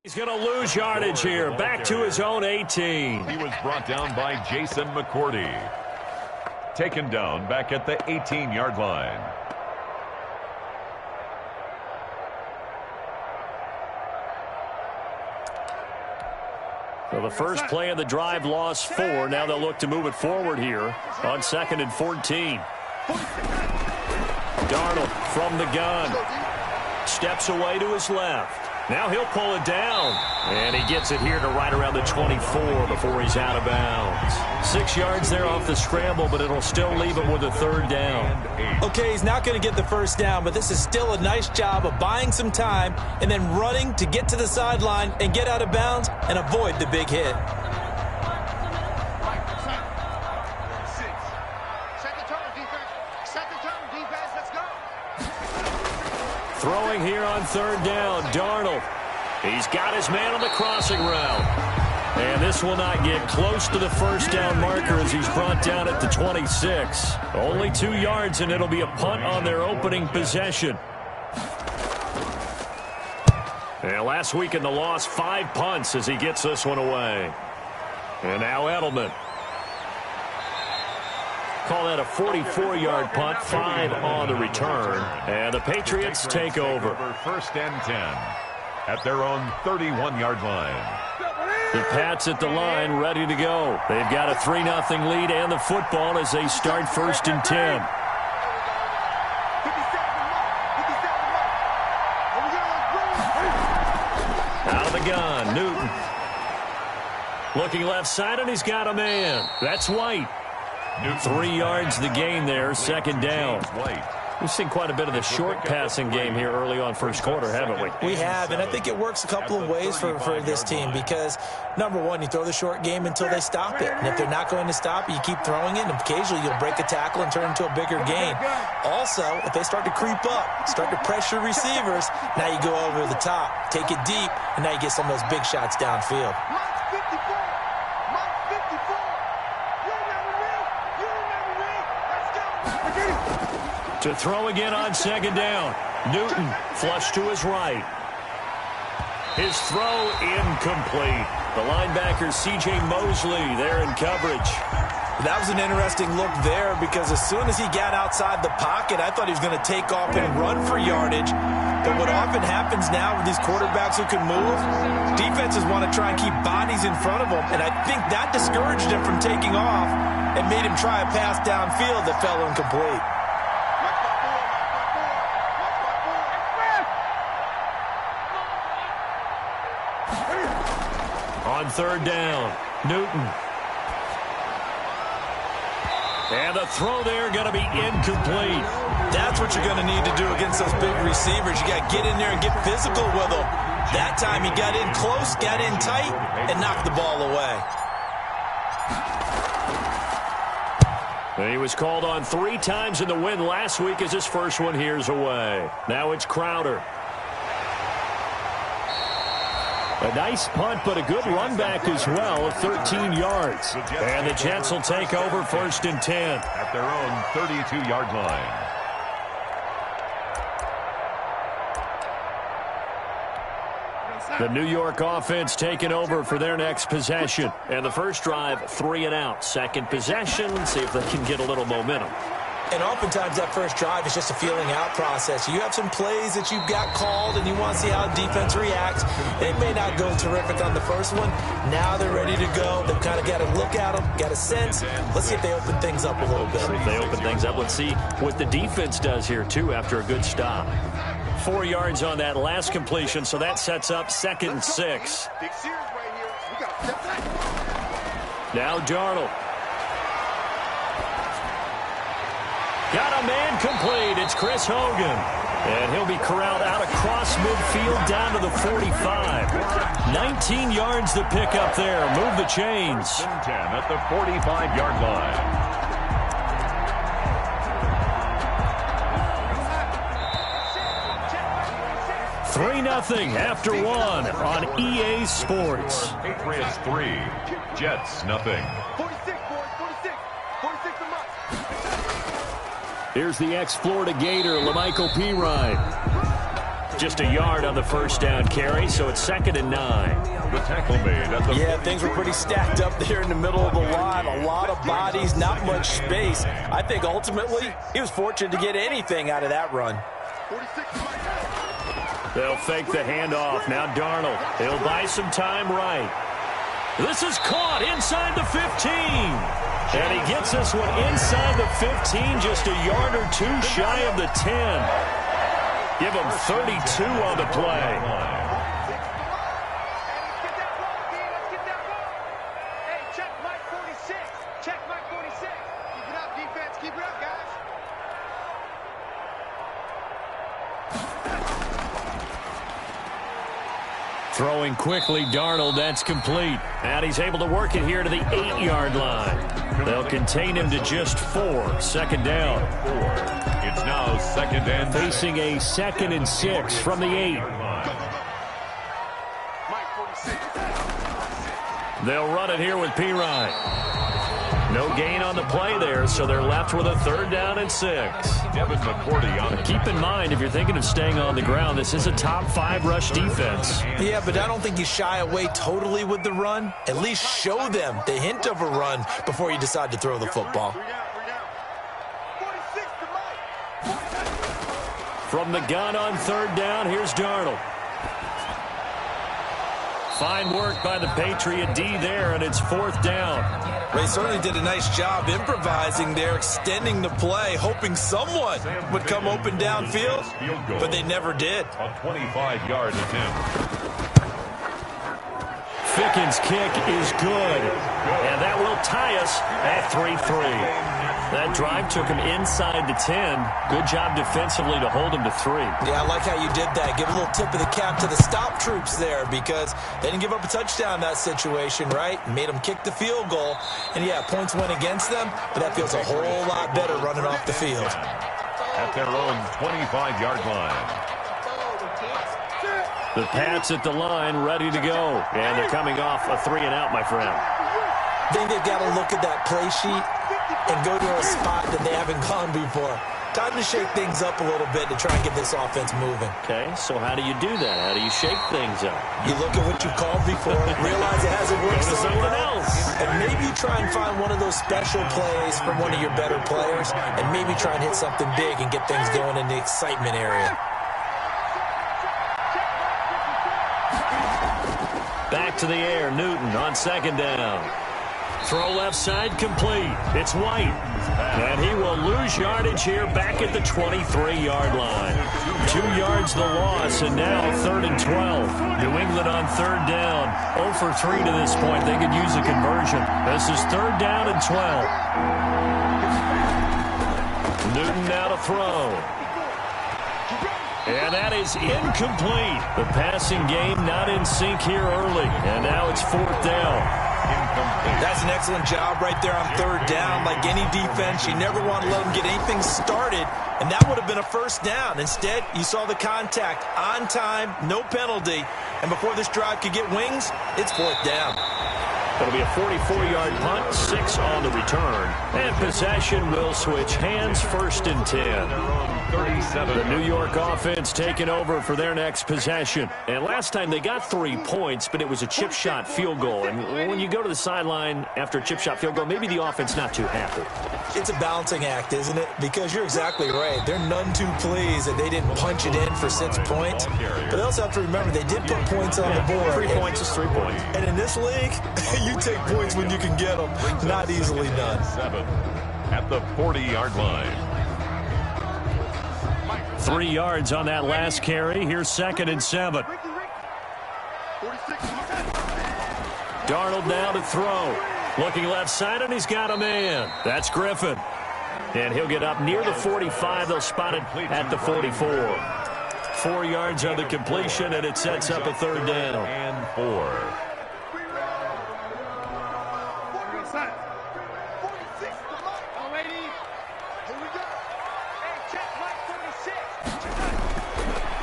He's going to lose yardage here. Back to his own 18. He was brought down by Jason McCourty. Taken down back at the 18-yard line. So the first play of the drive lost 4. Now they'll look to move it forward here on 2nd and 14. Darnold from the gun. Steps away to his left. Now he'll pull it down. And he gets it here to right around the 24 before he's out of bounds. 6 yards there off the scramble, but it'll still leave him with a 3rd down. Okay, he's not going to get the first down, but this is still a nice job of buying some time and then running to get to the sideline and get out of bounds and avoid the big hit. Throwing here on 3rd down, Darnold. He's got his man on the crossing route. And this will not get close to the first down marker as he's brought down at the 26. Only 2 yards, and it'll be a punt on their opening possession. And last week in the loss, 5 punts as he gets this one away. And now Edelman. Call that a 44-yard punt, 5 on the return. And the Patriots take over. 1st and 10 at their own 31-yard line. The Pats at the line, ready to go. They've got a 3-0 lead and the football as they start 1st and 10. Out of the gun, Newton. Looking left side, and he's got a man. That's White. 3 yards the gain there, 2nd down. We've seen quite a bit of the short passing game here early on first quarter, haven't we? We have, and I think it works a couple of ways for this team because, number one, you throw the short game until they stop it. And if they're not going to stop it, you keep throwing it, and occasionally you'll break a tackle and turn into a bigger gain. Also, if they start to creep up, start to pressure receivers, now you go over the top, take it deep, and now you get some of those big shots downfield. To throw again on 2nd down. Newton flush to his right. His throw incomplete. The linebacker C.J. Mosley there in coverage. That was an interesting look there because as soon as he got outside the pocket, I thought he was going to take off and run for yardage. But what often happens now with these quarterbacks who can move, defenses want to try and keep bodies in front of them. And I think that discouraged him from taking off and made him try a pass downfield that fell incomplete. On 3rd down, Newton. And the throw there going to be incomplete. That's what you're going to need to do against those big receivers. You got to get in there and get physical with them. That time he got in close, got in tight, and knocked the ball away. And he was called on 3 times in the win last week as his first one here's away. Now it's Crowder. A nice punt, but a good run back as well of 13 yards. And the Jets will take over 1st and 10. At their own 32-yard line. The New York offense taking over for their next possession. And the first drive, 3 and out. Second possession, see if they can get a little momentum. And oftentimes that first drive is just a feeling out process. You have some plays that you've got called and you want to see how defense reacts. It may not go terrific on the first one. Now they're ready to go. They've kind of got to look at them, got a sense. Let's see if they open things up a little bit. If they open things up, let's see what the defense does here, too, after a good stop. 4 yards on that last completion, so that sets up 2nd and 6. Now Darnold. Got a man complete. It's Chris Hogan. And he'll be corralled out across midfield down to the 45. 19 yards to pick up there. Move the chains. 10 at the 45-yard line. 3-0 after 1 on EA Sports. Patriots 3, Jets nothing. Here's the ex-Florida Gator, Lamichael Pirine. Just a yard on the first down carry, so it's 2nd and 9. The tackle made at the... Yeah, things were pretty stacked up there in the middle of the line. A lot of bodies, not much space. I think ultimately he was fortunate to get anything out of that run. They'll fake the handoff. Now Darnold. He'll buy some time right. This is caught inside the 15. And he gets this one inside the 15, just a yard or two shy of the 10. Give him 32 on the play. Throwing quickly, Darnold, that's complete. And he's able to work it here to the 8-yard line. They'll contain him to just 4. 2nd down. It's now 2nd and 6. Facing a 2nd and 6 from the 8. They'll run it here with Pirine. No gain on the play there, so they're left with a 3rd down and 6. Devin McCourty on the... Keep in mind, if you're thinking of staying on the ground, this is a top 5 rush defense. Yeah, but I don't think you shy away totally with the run. At least show them the hint of a run before you decide to throw the football. From the gun on 3rd down, here's Darnold. Fine work by the Patriot D there, and it's 4th down. They certainly did a nice job improvising there, extending the play, hoping someone would come open downfield, but they never did. A 25-yard attempt. Ficken's kick is good, and that will tie us at 3-3. That drive took him inside the 10. Good job defensively to hold him to 3. Yeah, I like how you did that. Give a little tip of the cap to the stop troops there because they didn't give up a touchdown in that situation, right? Made them kick the field goal. And, yeah, points went against them, but that feels a whole lot better running off the field. At their own 25-yard line. The Pats at the line, ready to go. And they're coming off a 3-and-out, my friend. I think they've got to look at that play sheet and go to a spot that they haven't gone before. Time to shake things up a little bit to try and get this offense moving. Okay, so how do you do that? How do you shake things up? You look at what you called before, realize it hasn't worked somewhere else. And maybe try and find one of those special plays from one of your better players, and maybe try and hit something big and get things going in the excitement area. Back to the air, Newton on 2nd down. Throw left side complete. It's White. And he will lose yardage here back at the 23-yard line. 2 yards the loss, and now 3rd and 12. New England on 3rd down. 0 for 3 to this point. They could use a conversion. This is 3rd down and 12. Newton now to throw. And that is incomplete. The passing game not in sync here early. And now it's 4th down. That's an excellent job right there on 3rd down. Like any defense, you never want to let them get anything started, and that would have been a 1st down. Instead, you saw the contact on time, no penalty, and before this drive could get wings, it's 4th down. It'll be a 44-yard punt, 6 on the return, and possession will switch hands. 1st and 10. 37. The New York offense taking over for their next possession. And last time they got 3 points, but it was a chip shot field goal. And when you go to the sideline after a chip shot field goal, maybe the offense not too happy. It's a balancing act, isn't it? Because you're exactly right. They're none too pleased that they didn't punch it in for 6 points. But they also have to remember they did put points on the board. 3 points is 3 points. And in this league, you take points when you can get them. Not easily done. 7 at the 40-yard line. 3 yards on that last carry. Here's 2nd and 7. Darnold now to throw. Looking left side, and he's got a man. That's Griffin. And he'll get up near the 45. They'll spot it at the 44. 4 yards on the completion, and it sets up a 3rd down. And 4.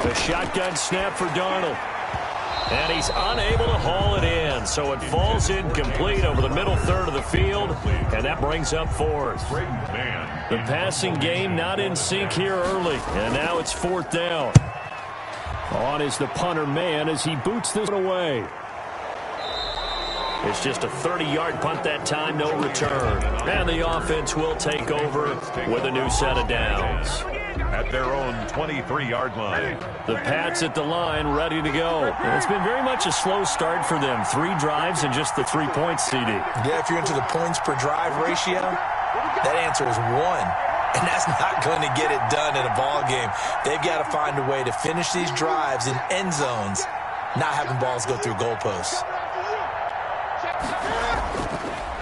The shotgun snap for Darnold. And he's unable to haul it in. So it falls incomplete over the middle 3rd of the field. And that brings up 4th. The passing game not in sync here early. And now it's 4th down. On is the punter man as he boots this away. It's just a 30-yard punt that time, no return. And the offense will take over with a new set of downs. At their own 23-yard line. The Pats at the line, ready to go. And it's been very much a slow start for them. 3 drives and just the 3 points, CD. Yeah, if you're into the points per drive ratio, that answer is 1. And that's not going to get it done in a ball game. They've got to find a way to finish these drives in end zones, not having balls go through goalposts.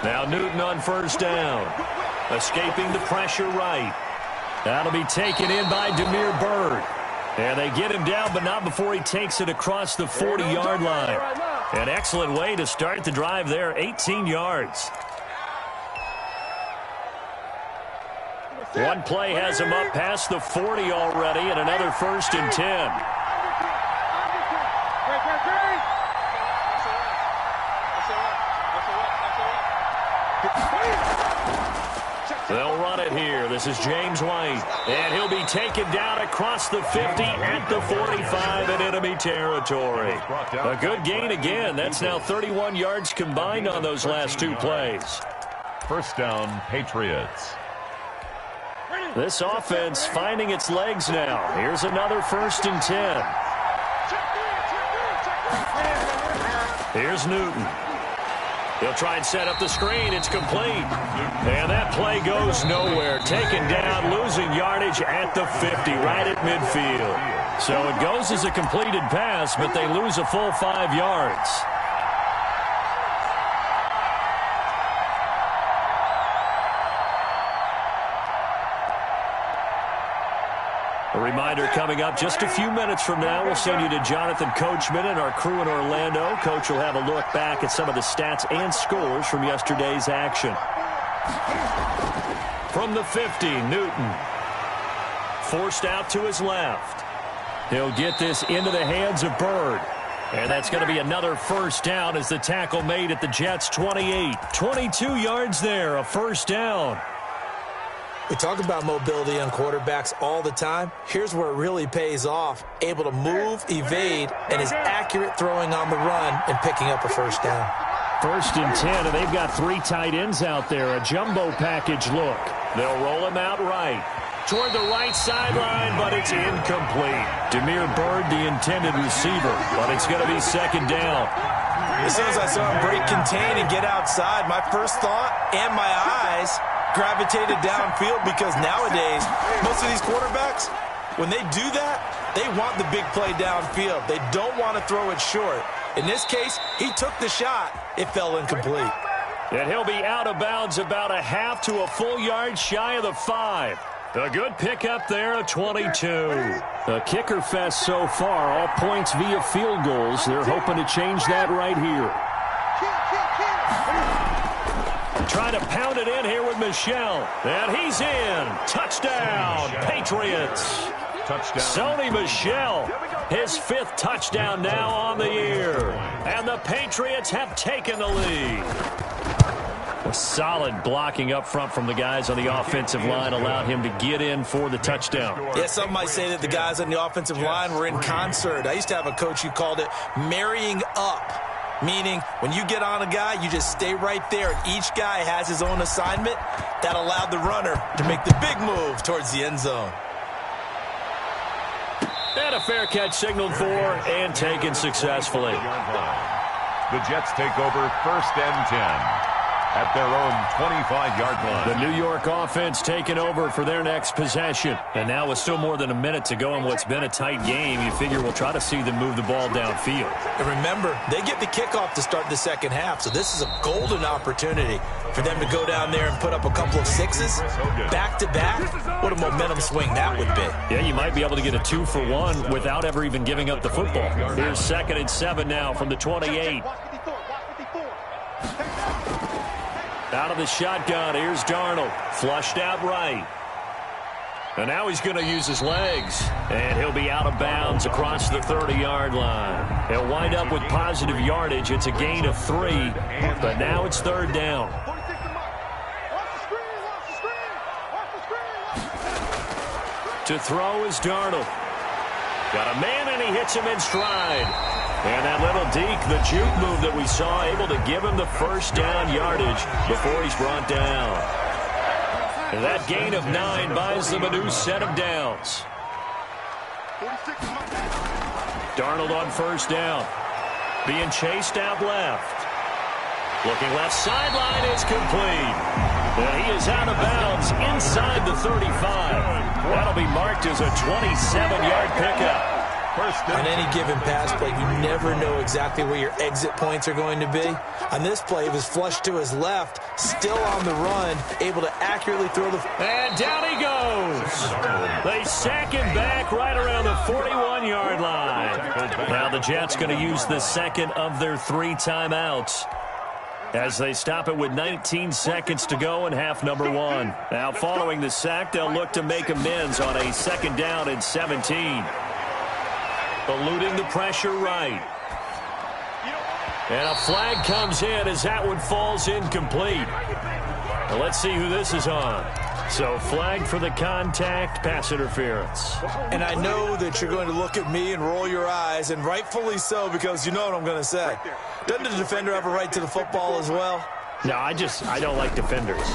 Now Newton on first down. Escaping the pressure right. That'll be taken in by Demir Bird. And they get him down, but not before he takes it across the 40-yard line. An excellent way to start the drive there, 18 yards. One play has him up past the 40 already, and another 1st and 10. They'll run it here. This is James White. And he'll be taken down across the 50 at the 45 in enemy territory. A good gain again. That's now 31 yards combined on those last 2 plays. First down, Patriots. This offense finding its legs now. Here's another 1st and 10. Here's Newton. He'll try and set up the screen. It's complete. And that play goes nowhere. Taken down, losing yardage at the 50, right at midfield. So it goes as a completed pass, but they lose a full 5 yards. A reminder coming up just a few minutes from now, we'll send you to Jonathan Coachman and our crew in Orlando. Coach will have a look back at some of the stats and scores from yesterday's action. From the 50, Newton. Forced out to his left. He'll get this into the hands of Bird. And that's going to be another 1st down as the tackle made at the Jets' 28. 22 yards there, a 1st down. We talk about mobility on quarterbacks all the time. Here's where it really pays off. Able to move, evade, and is accurate throwing on the run and picking up a 1st down. 1st and 10, and they've got 3 tight ends out there. A jumbo package look. They'll roll him out right. Toward the right sideline, but it's incomplete. Demir Bird, the intended receiver, but it's going to be 2nd down. As soon as I saw him break contain and get outside, my first thought and my eyes gravitated downfield, because nowadays, most of these quarterbacks, when they do that, they want the big play downfield. They don't want to throw it short. In this case, he took the shot. It fell incomplete. And he'll be out of bounds about a half to a full yard shy of the 5. A good pickup there, a 22. A kicker fest so far, all points via field goals. They're hoping to change that right here. Trying to pound it in here with Michel. And he's in. Touchdown, Patriots. Touchdown. Sony Michel, his 5th touchdown now on the year. And the Patriots have taken the lead. A solid blocking up front from the guys on the offensive line allowed him to get in for the touchdown. Yeah, some might say that the guys on the offensive line were in concert. I used to have a coach who called it marrying up. Meaning, when you get on a guy, you just stay right there. And each guy has his own assignment. That allowed the runner to make the big move towards the end zone. And a fair catch signaled for and taken successfully. The Jets take over 1st and 10. At their own 25-yard line. The New York offense taking over for their next possession. And now with still more than a minute to go in what's been a tight game, you figure we'll try to see them move the ball downfield. And remember, they get the kickoff to start the 2nd half, so this is a golden opportunity for them to go down there and put up a couple of 6s back-to-back. What a momentum swing that would be. Yeah, you might be able to get a 2-for-1 without ever even giving up the football. Here's 2nd and 7 now from the 28. Out of the shotgun, here's Darnold. Flushed out right. And now he's going to use his legs. And he'll be out of bounds across the 30-yard line. He'll wind up with positive yardage. It's a gain of 3. But now it's 3rd down. To throw is Darnold. Got a man, and he hits him in stride. And that little deke, the juke move that we saw, able to give him the first down yardage before he's brought down. And that gain of 9 buys them a new set of downs. Darnold on first down. Being chased out left. Looking left sideline, it's complete. And he is out of bounds inside the 35. That'll be marked as a 27-yard pickup. On any given pass play, you never know exactly where your exit points are going to be. On this play, it was flushed to his left, still on the run, able to accurately throw the... And down he goes. They sack him back right around the 41-yard line. Now the Jets going to use the second of their 3 timeouts as they stop it with 19 seconds to go in half number 1. Now following the sack, they'll look to make amends on a second down and 17. Eluding the pressure right. And a flag comes in as that one falls incomplete. Now let's see who this is on. So flag for the contact, pass interference. And I know that you're going to look at me and roll your eyes, and rightfully so, because you know what I'm going to say. Doesn't the defender have a right to the football as well? No, I don't like defenders.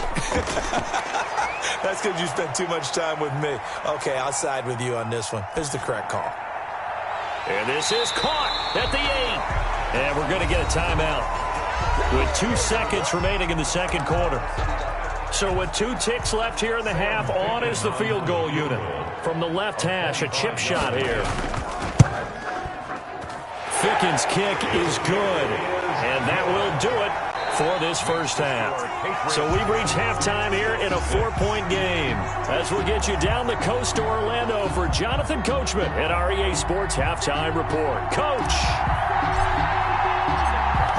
That's because you spent too much time with me. Okay, I'll side with you on this one. This is the correct call. And this is caught at the 8. And we're going to get a timeout with 2 seconds remaining in the second quarter. So with 2 ticks left here in the half, on is the field goal unit. From the left hash, a chip shot here. Ficken's kick is good. And that will do it for this first half. So we've reached halftime here in a 4-point game. As we'll get you down the coast to Orlando for Jonathan Coachman at our EA Sports Halftime Report. Coach!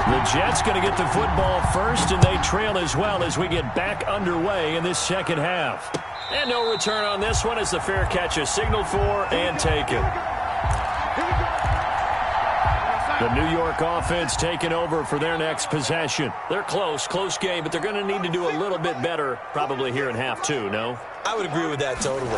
The Jets going to get the football first, and they trail as well as we get back underway in this second half. And no return on this one as the fair catch is signaled for and taken. The New York offense taking over for their next possession. They're close game, but they're going to need to do a little bit better probably here in half 2, no? I would agree with that totally.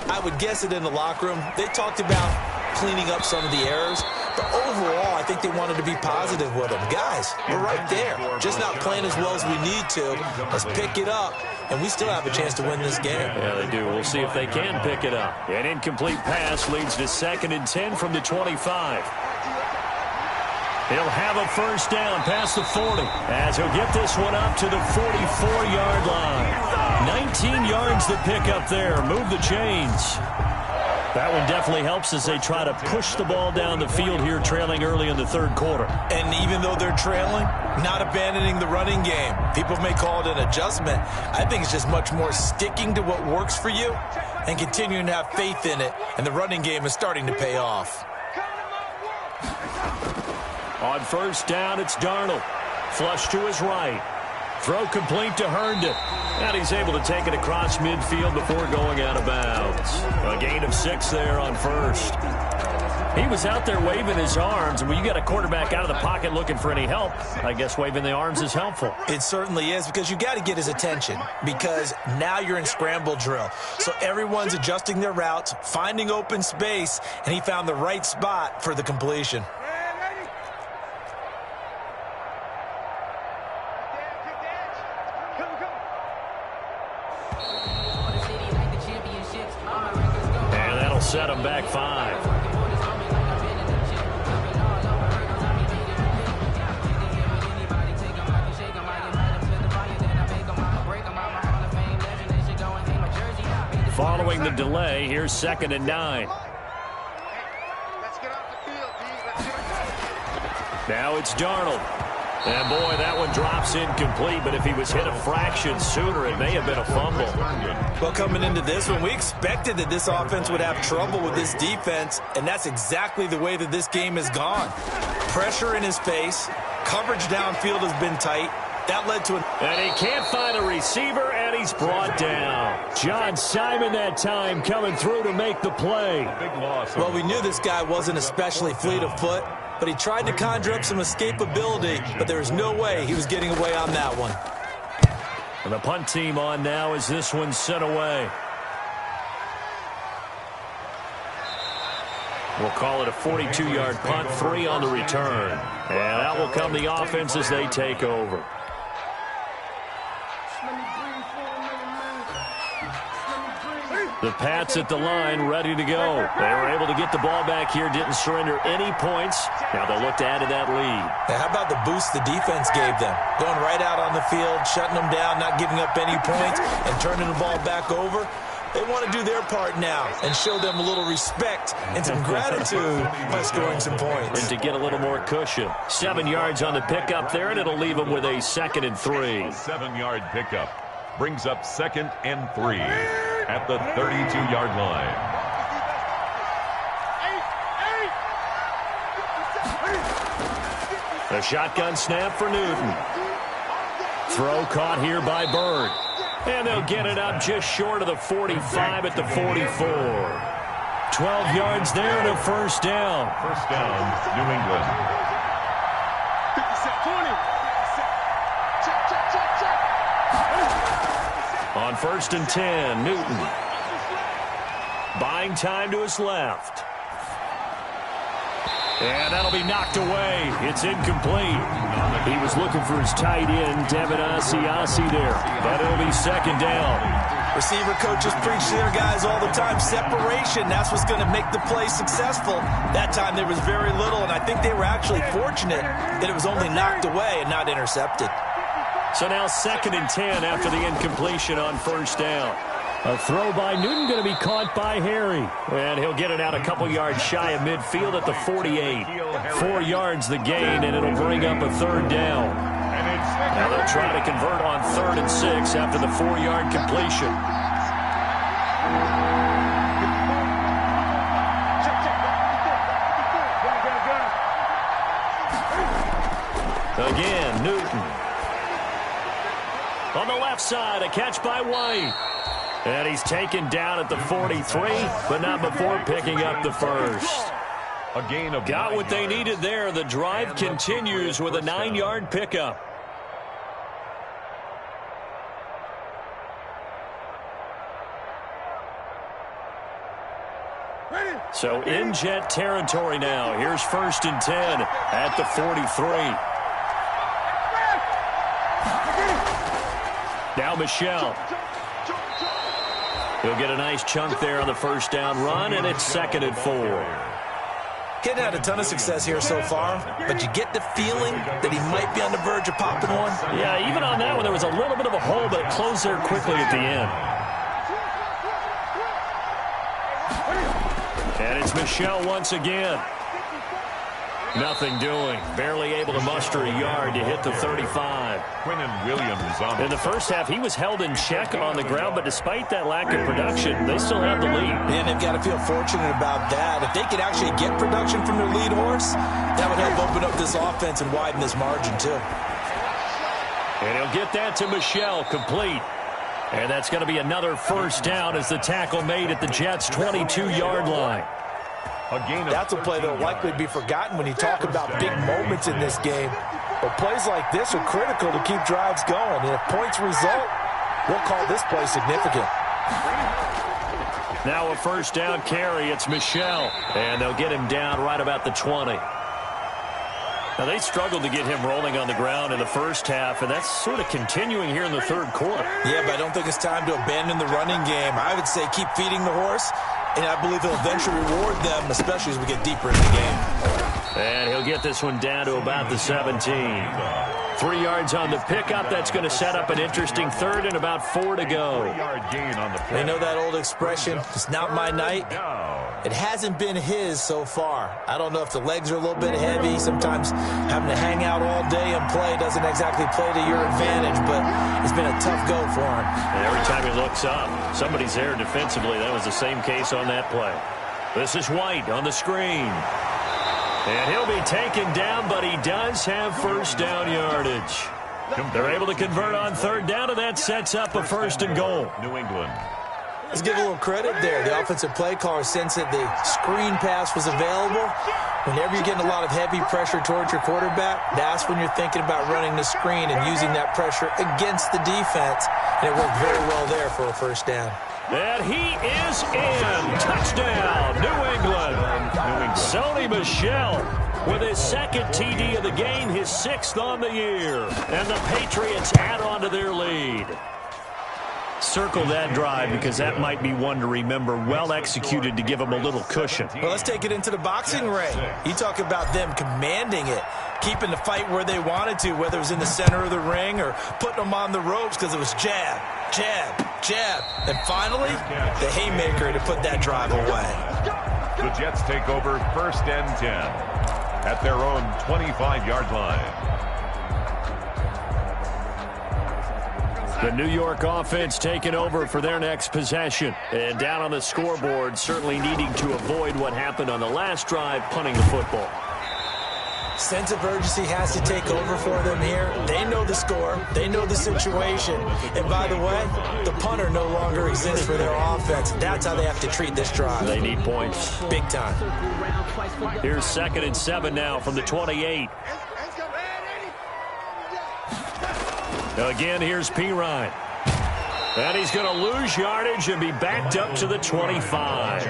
I would guess it in the locker room. They talked about cleaning up some of the errors, but overall, I think they wanted to be positive with them. Guys, we're right there. Just not playing as well as we need to. Let's pick it up, and we still have a chance to win this game. Yeah, they do. We'll see if they can pick it up. An incomplete pass leads to 2nd and 10 from the 25. He'll have a first down past the 40 as he'll get this one up to the 44-yard line. 19 yards to pick up there. Move the chains. That one definitely helps as they try to push the ball down the field here, trailing early in the third quarter. And even though they're trailing, not abandoning the running game. People may call it an adjustment. I think it's just much more sticking to what works for you and continuing to have faith in it. And the running game is starting to pay off. On first down, it's Darnold. Flush to his right. Throw complete to Herndon. And he's able to take it across midfield before going out of bounds. A gain of 6 there on first. He was out there waving his arms. And when you got a quarterback out of the pocket looking for any help, I guess waving the arms is helpful. It certainly is, because you got to get his attention, because now you're in scramble drill. So everyone's adjusting their routes, finding open space, and he found the right spot for the completion. Set him back 5. Following the delay, here's 2nd and 9. Now it's Darnold. And, boy, that one drops incomplete, but if he was hit a fraction sooner, it may have been a fumble. Well, coming into this one, we expected that this offense would have trouble with this defense, and that's exactly the way that this game has gone. Pressure in his face. Coverage downfield has been tight. That led to And he can't find a receiver, and he's brought down. John Simon that time coming through to make the play. Well, we knew this guy wasn't especially fleet of foot, but he tried to conjure up some escapability, but there was no way he was getting away on that one. And the punt team on now as this one's sent away. We'll call it a 42-yard punt, 3 on the return. And out will come the offense as they take over. The Pats at the line, ready to go. They were able to get the ball back here, didn't surrender any points. Now they'll look to add to that lead. Now, how about the boost the defense gave them? Going right out on the field, shutting them down, not giving up any points, and turning the ball back over. They want to do their part now and show them a little respect and some gratitude by scoring some points. And to get a little more cushion. 7 yards on the pickup there, and it'll leave them with a 2nd and 3. 7-yard pickup brings up 2nd and 3 at the 32-yard line. A shotgun snap for Newton. Throw caught here by Bird. And they'll get it up just short of the 45 at the 44. 12 yards there and a first down. First down, New England. On 1st and 10, Newton. Buying time to his left. And that'll be knocked away. It's incomplete. He was looking for his tight end, Devin Asiasi there. But it'll be 2nd down. Receiver coaches preach to their guys all the time. Separation, that's what's going to make the play successful. That time there was very little, and I think they were actually fortunate that it was only knocked away and not intercepted. So now 2nd and 10 after the incompletion on 1st down. A throw by Newton going to be caught by Harry. And he'll get it out a couple yards shy of midfield at the 48. 4 yards the gain, and it'll bring up a 3rd down. Now they'll try to convert on 3rd and 6 after the 4-yard completion. Again, Newton. On the left side, a catch by White. And he's taken down at the 43, but not before picking up the first. A gain of Got what they needed there. The drive continues with a 9-yard pickup. So in Jet territory now. Here's 1st and 10 at the 43. Now Michelle. He'll get a nice chunk there on the first down run, and it's 2nd and 4. Getting had a ton of success here so far, but you get the feeling that he might be on the verge of popping one. Yeah, even on that one, there was a little bit of a hole, but it closed there quickly at the end. And it's Michelle once again. Nothing doing. Barely able to muster a yard to hit the 35. Quinnen Williams on In the first half, he was held in check on the ground, but despite that lack of production, they still have the lead. And they've got to feel fortunate about that. If they could actually get production from their lead horse, that would help open up this offense and widen this margin, too. And he'll get that to Michelle, complete. And that's going to be another first down as the tackle made at the Jets' 22-yard line. That's a play that will likely be forgotten when you talk about big moments in this game. But plays like this are critical to keep drives going. And if points result, we'll call this play significant. Now a first down carry. It's Michelle. And they'll get him down right about the 20. Now, they struggled to get him rolling on the ground in the first half, and that's sort of continuing here in the third quarter. Yeah, but I don't think it's time to abandon the running game. I would say keep feeding the horse, and I believe he'll eventually reward them, especially as we get deeper in the game. And he'll get this one down to about the 17. 3 yards on the pickup. That's going to set up an interesting third and about 4 to go. They know that old expression, it's not my night. It hasn't been his so far. I don't know if the legs are a little bit heavy. Sometimes having to hang out all day and play doesn't exactly play to your advantage, but it's been a tough go for him. And every time he looks up, somebody's there defensively. That was the same case on that play. This is White on the screen. And he'll be taken down, but he does have first down yardage. They're able to convert on third down, and that sets up a 1st and goal. New England. Let's give a little credit there. The offensive play caller sensed that the screen pass was available. Whenever you're getting a lot of heavy pressure towards your quarterback, that's when you're thinking about running the screen and using that pressure against the defense. And it worked very well there for a first down. And he is in. Touchdown, New England. Sony Michel with his second TD of the game, his 6th on the year. And the Patriots add on to their lead. Circle that drive because that might be one to remember. Well executed to give them a little cushion. Well, let's take it into the boxing ring. You talk about them commanding it, keeping the fight where they wanted to, whether it was in the center of the ring or putting them on the ropes because it was jab, jab, jab. And finally, the haymaker to put that drive away. The Jets take over 1st and 10 at their own 25-yard line. The New York offense taking over for their next possession. And down on the scoreboard, certainly needing to avoid what happened on the last drive, punting the football. Sense of urgency has to take over for them here. They know the score. They know the situation. And by the way, the punter no longer exists for their offense. That's how they have to treat this drive. They need points. Big time. Here's 2nd and 7 now from the 28. Again, here's Pirine. And he's going to lose yardage and be backed up to the 25.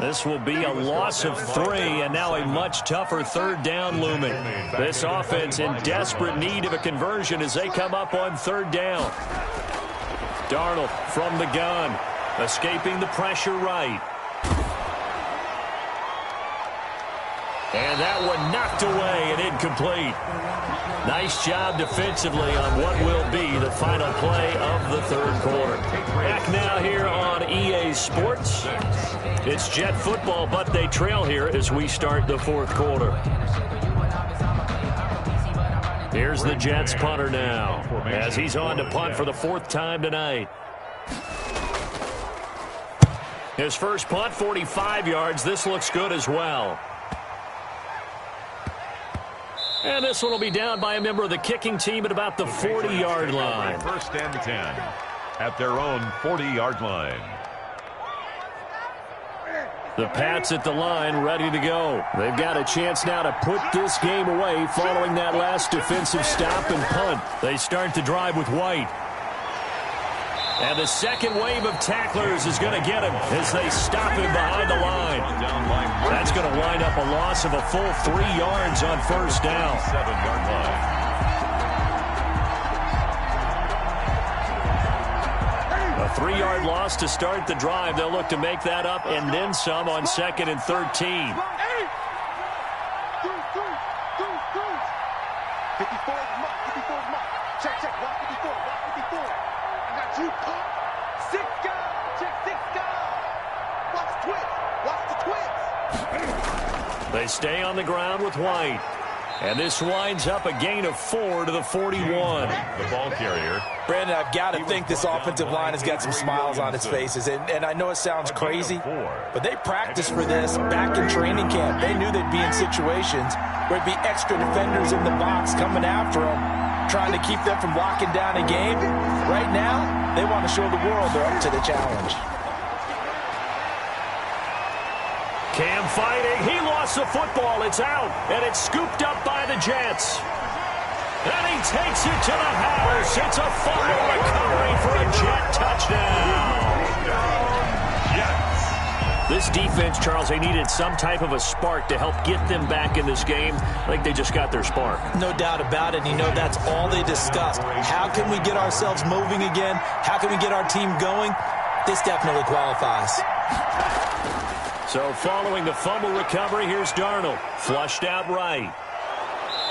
This will be a loss of 3, and now a much tougher 3rd down looming. This offense in desperate need of a conversion as they come up on 3rd down. Darnold from the gun, escaping the pressure right. And that one knocked away and incomplete. Nice job defensively on what will be the final play of the 3rd quarter. Back now here on EA Sports. It's Jet football, but they trail here as we start the 4th quarter. Here's the Jets punter now as he's on to punt for the 4th time tonight. His first punt, 45 yards. This looks good as well. And this one will be down by a member of the kicking team at about the 40-yard line. 1st and 10 at their own 40-yard line. The Pats at the line ready to go. They've got a chance now to put this game away following that last defensive stop and punt. They start the drive with White. And the second wave of tacklers is going to get him as they stop him behind the line. That's going to wind up a loss of a full 3 yards on 1st down. 7-yard line. A 3-yard loss to start the drive. They'll look to make that up and then some on 2nd and 13. 54 mark. Check, block 54, block 54. I got you, pop. 6 guys, check 6 guys. Watch the twins. They stay on the ground with White. And this winds up a gain of 4 to the 41. The ball carrier. Brandon, I've got to think this offensive line has got some smiles on its faces. And I know it sounds crazy, but they practiced for this back in training camp. They knew they'd be in situations where it'd be extra defenders in the box coming after them, trying to keep them from locking down a game. Right now, they want to show the world they're up to the challenge. Cam fighting. He lost the football. It's out, and it's scooped up by the Jets. And he takes it to the house. It's a fumble recovery for a Jet touchdown. Jets. This defense, Charles, they needed some type of a spark to help get them back in this game. I think they just got their spark. No doubt about it. And you know that's all they discussed. How can we get ourselves moving again? How can we get our team going? This definitely qualifies. So following the fumble recovery, here's Darnold. Flushed out right.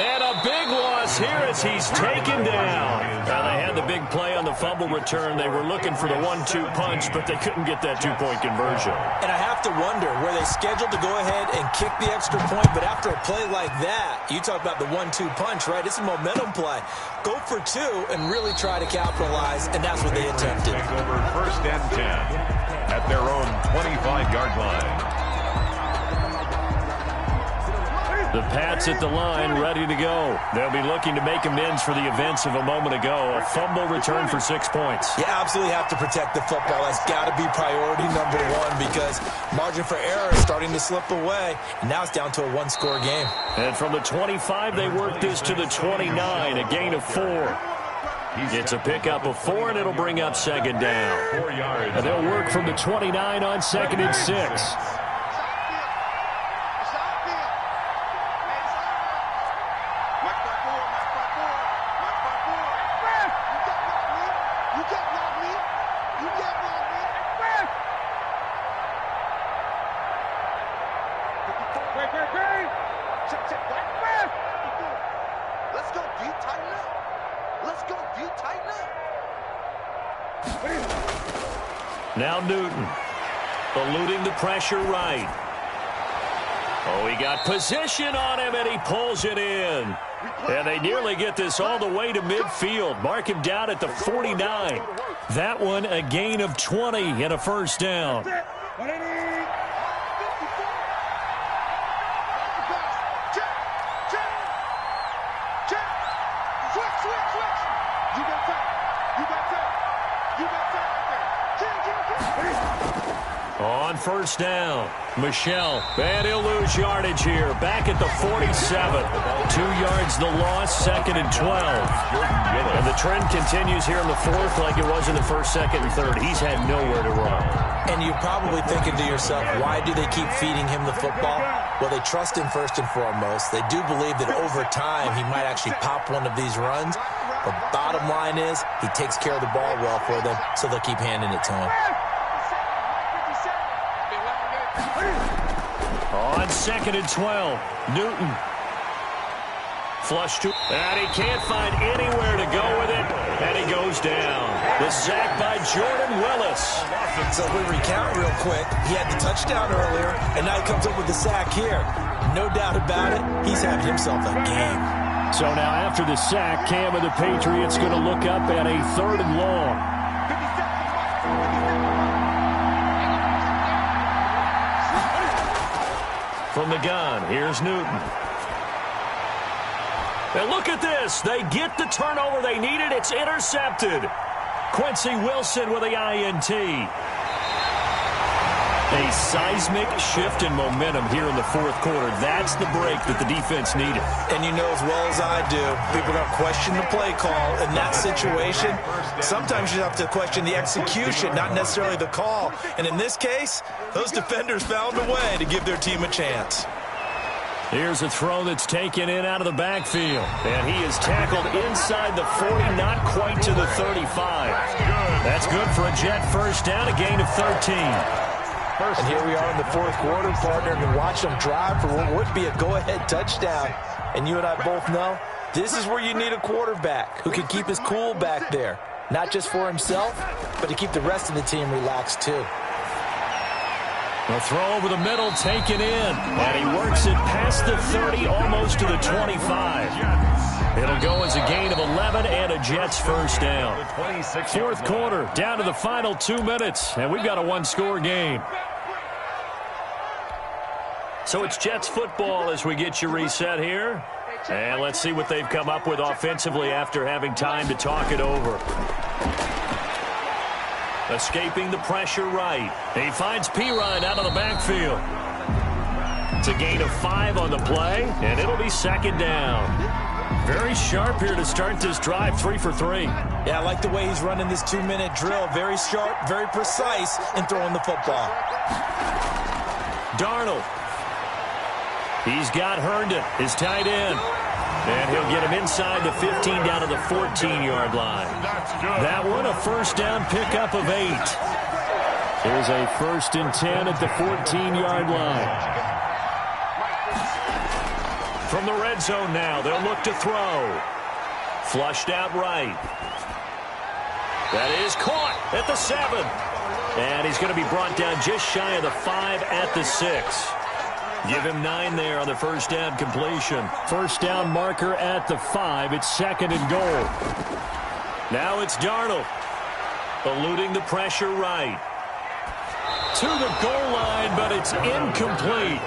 And a big loss here as he's taken down. Now they had the big play on the fumble return. They were looking for the 1-2 punch, but they couldn't get that 2-point conversion. And I have to wonder, were they scheduled to go ahead and kick the extra point? But after a play like that, you talk about the 1-2 punch, right? It's a momentum play. Go for 2 and really try to capitalize, and that's what they attempted. Take over 1st and 10 at their own 25-yard line. The Pats at the line, ready to go. They'll be looking to make amends for the events of a moment ago. A fumble return for 6 points. You absolutely have to protect the football. That's got to be priority number 1 because margin for error is starting to slip away. And now it's down to a 1-score game. And from the 25, they work this to the 29, a gain of 4. It's a pickup of 4, and it'll bring up second down. 4 yards. And they'll work from the 29 on 2nd and 6. Now Newton, eluding the pressure right. Oh, he got position on him, and he pulls it in. And they nearly get this all the way to midfield. Mark him down at the 49. That one a gain of 20 and a first down. On first down, Michelle, and he'll lose yardage here. Back at the 47. 2 yards the loss, 2nd and 12. And the trend continues here in the 4th like it was in the 1st, 2nd, and 3rd. He's had nowhere to run. And you're probably thinking to yourself, why do they keep feeding him the football? Well, they trust him first and foremost. They do believe that over time he might actually pop one of these runs. The bottom line is he takes care of the ball well for them, so they'll keep handing it to him. On 2nd and 12, Newton. Flush to, and he can't find anywhere to go with it, and he goes down. The sack by Jordan Willis. So if we recount real quick, he had the touchdown earlier, and now he comes up with the sack here. No doubt about it, he's having himself a game. So now after the sack, Cam of the Patriots going to look up at a 3rd and long. From the gun, here's Newton. And look at this. They get the turnover they needed. It's intercepted. Quincy Wilson with the INT. A seismic shift in momentum here in the 4th quarter. That's the break that the defense needed. And you know as well as I do, people are going to question the play call in that situation. Sometimes you have to question the execution, not necessarily the call. And in this case, those defenders found a way to give their team a chance. Here's a throw that's taken in out of the backfield. And he is tackled inside the 40, not quite to the 35. That's good for a Jet first down, a gain of 13. And here we are in the 4th quarter, partner, and watch them drive for what would be a go-ahead touchdown. And you and I both know this is where you need a quarterback who can keep his cool back there. Not just for himself, but to keep the rest of the team relaxed too. A throw over the middle, taken in. And he works it past the 30, almost to the 25. It'll go as a gain of 11 and a Jets first down. 4th quarter, down to the final 2 minutes, and we've got a one-score game. So it's Jets football as we get you reset here. And let's see what they've come up with offensively after having time to talk it over. Escaping the pressure right. He finds Pirine out of the backfield. It's a gain of 5 on the play, and it'll be 2nd down. Very sharp here to start this drive, 3 for 3. Yeah, I like the way he's running this 2-minute drill. Very sharp, very precise in throwing the football. Darnold. He's got Herndon, his tight end. And he'll get him inside the 15 down to the 14-yard line. That one, a first down pickup of 8. Here's a 1st and 10 at the 14-yard line. From the red zone now, they'll look to throw. Flushed out right. That is caught at the 7. And he's going to be brought down just shy of the 5 at the 6. Give him 9 there on the first down completion. First down marker at the 5. It's 2nd and goal. Now it's Darnold. Eluding the pressure right. To the goal line, but it's incomplete.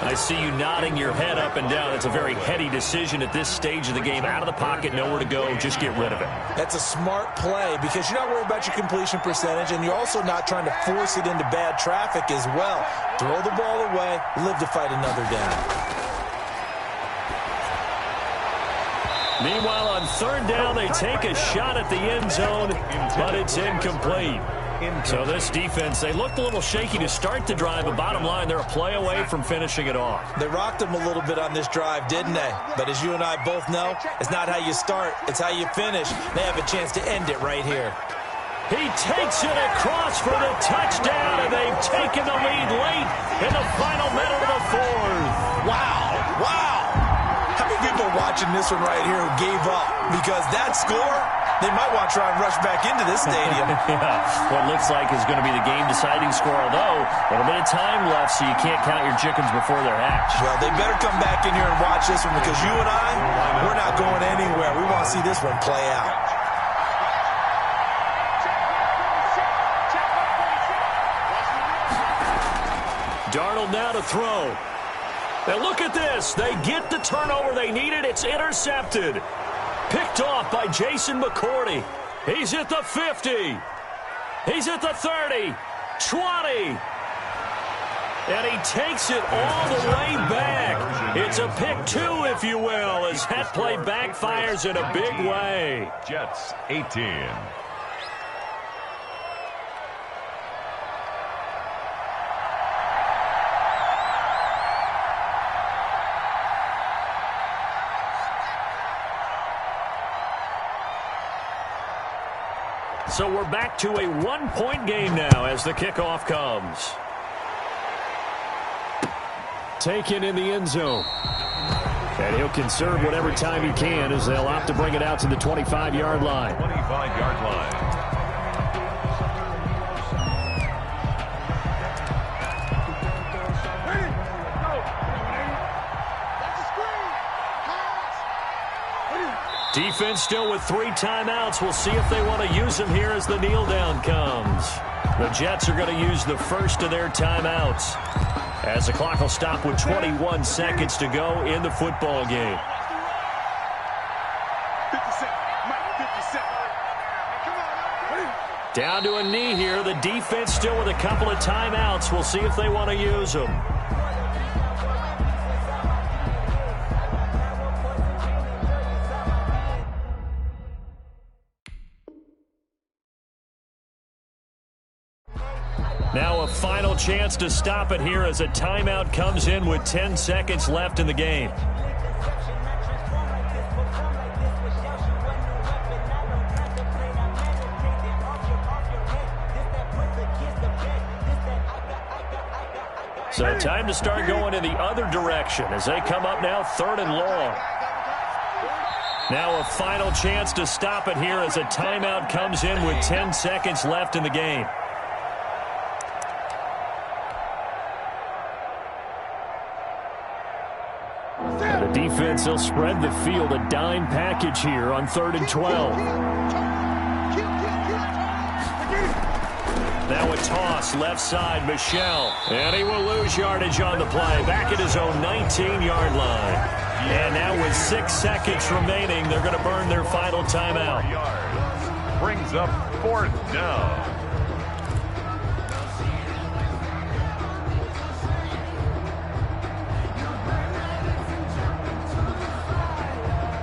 I see you nodding your head up and down. It's a very heady decision at this stage of the game. Out of the pocket, nowhere to go. Just get rid of it. That's a smart play because you're not worried about your completion percentage, and you're also not trying to force it into bad traffic as well. Throw the ball away, live to fight another down. Meanwhile, on third down, they take a shot at the end zone, but it's incomplete. So this defense, they looked a little shaky to start the drive, but bottom line, they're a play away from finishing it off. They rocked them a little bit on this drive, didn't they? But as you and I both know, it's not how you start, it's how you finish. They have a chance to end it right here. He takes it across for the touchdown, and they've taken the lead late in the final minute of the fourth. Wow, wow. How many people watching this one right here who gave up? Because that score, they might want to try and rush back into this stadium. Yeah, what looks like is going to be the game-deciding score, although a little bit of time left, so you can't count your chickens before they're hatched. Well, they better come back in here and watch this one, because you and I, we're not going anywhere. We want to see this one play out. Darnold now to throw. And look at this. They get the turnover they needed. It's intercepted. Picked off by Jason McCourty. He's at the 50. He's at the 30. 20. And he takes it all the way back. It's a pick two, if you will, as that play backfires in a big way. Jets 18. So we're back to a one-point game now as the kickoff comes. Taken in the end zone. And he'll conserve whatever time he can as they'll opt to bring it out to the 25-yard line. 25-yard line. Defense still with 3 timeouts. We'll see if they want to use them here as the kneel down comes. The Jets are going to use the first of their timeouts as the clock will stop with 21 seconds to go in the football game. 57. Mike, 57. Come on. Down to a knee here. The defense still with a couple of timeouts. We'll see if they want to use them. Now a final chance to stop it here as a timeout comes in with 10 seconds left in the game. So time to start going in the other direction as they come up now 3rd and long. Now a final chance to stop it here as a timeout comes in with 10 seconds left in the game. The defense will spread the field, a dime package here on 3rd and 12. Now a toss, left side, Michel. And he will lose yardage on the play, back at his own 19-yard line. And now with 6 seconds remaining, they're going to burn their final timeout. Brings up 4th down.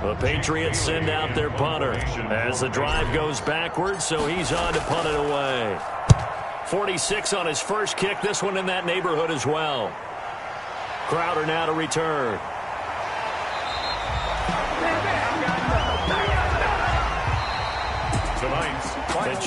The Patriots send out their punter as the drive goes backwards, so he's on to punt it away. 46 on his first kick, this one in that neighborhood as well. Crowder now to return. The